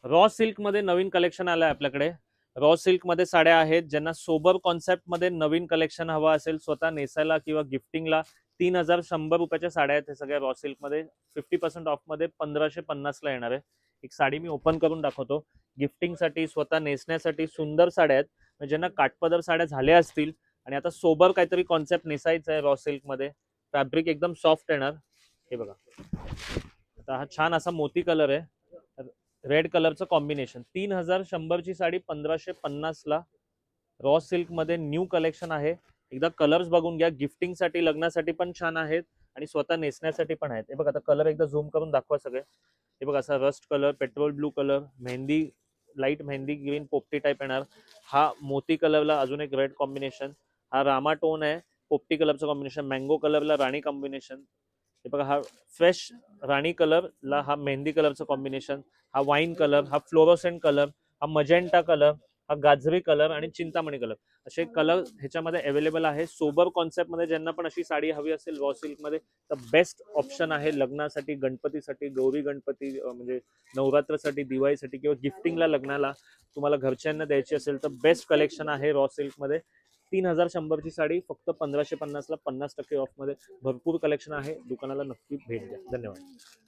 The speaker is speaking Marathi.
रॉ सिल्क मध्ये नवीन कलेक्शन आलं आहे आपल्याकडे. रॉ सिल्क मध्ये साड्या आहेत. ज्यांना सोबर कॉन्सेप्ट मध्ये नवीन कलेक्शन हवं असेल स्वतः नेसायला किंवा गिफ्टिंगला, 3100 रुपयाच्या साड्या आहेत हे सगळ्या रॉ सिल्क मध्ये. 50% ऑफ मध्ये 1550 ला येणार आहे. एक साडी मी ओपन करून दाखवतो. गिफ्टिंगसाठी स्वतः नेसण्यासाठी सुंदर साड्या आहेत. म्हणजे ज्यांना काठपदर साड्या झाल्या असतील आणि आता सोबर काहीतरी कॉन्सेप्ट नेसायचं आहे रॉ सिल्क मध्ये, फॅब्रिक एकदम सॉफ्ट येणार. हे बघा, आता हा छान असा मोती कलर आहे, रेड कलरचं कॉम्बिनेशन. 3100 ची साडी 1550 ला. रॉ सिल्क मध्ये न्यू कलेक्शन आहे. एकदा कलर्स बघून घ्या. गिफ्टिंगसाठी लग्नासाठी पण छान आहेत आणि स्वतः नेसण्यासाठी पण आहेत. हे बघा, आता कलर एकदा झूम करून दाखवा सगळे. हे बघा, असा rust colour, petrol blue colour, mehndi, light mehndi green पोपटी टाईप येणार. हा मोती कलरला अजून एक रेड कॉम्बिनेशन. हा रामा टोन आहे, पोपटी कलरचं कॉम्बिनेशन. मँगो कलरला राणी कॉम्बिनेशन. हे बघा, हा फ्रेश राणी कलरला हा मेहंदी कलरचं कॉम्बिनेशन. हा वाईन कलर, हा फ्लोरोसेंट कलर, हा मजेंटा कलर, हा गाजरी कलर आणि चिंतामणी कलर, असे कलर ह्याच्यामध्ये अवेलेबल आहे. सोबर कॉन्सेप्ट मध्ये ज्यांना पण अशी साडी हवी असेल रॉ सिल्क मध्ये, तर बेस्ट ऑप्शन आहे लग्नासाठी, गणपतीसाठी, गौरी गणपती म्हणजे नवरात्रसाठी, दिवाळीसाठी किंवा गिफ्टिंगला, लग्नाला तुम्हाला घरच्यांना द्यायची असेल तर बेस्ट कलेक्शन आहे रॉ सिल्क मध्ये. 3100 ची साडी फक्त 1550 ला 50% ऑफ मध्ये. भरपूर कलेक्शन आहे. दुकानाला नक्की भेट द्या. धन्यवाद.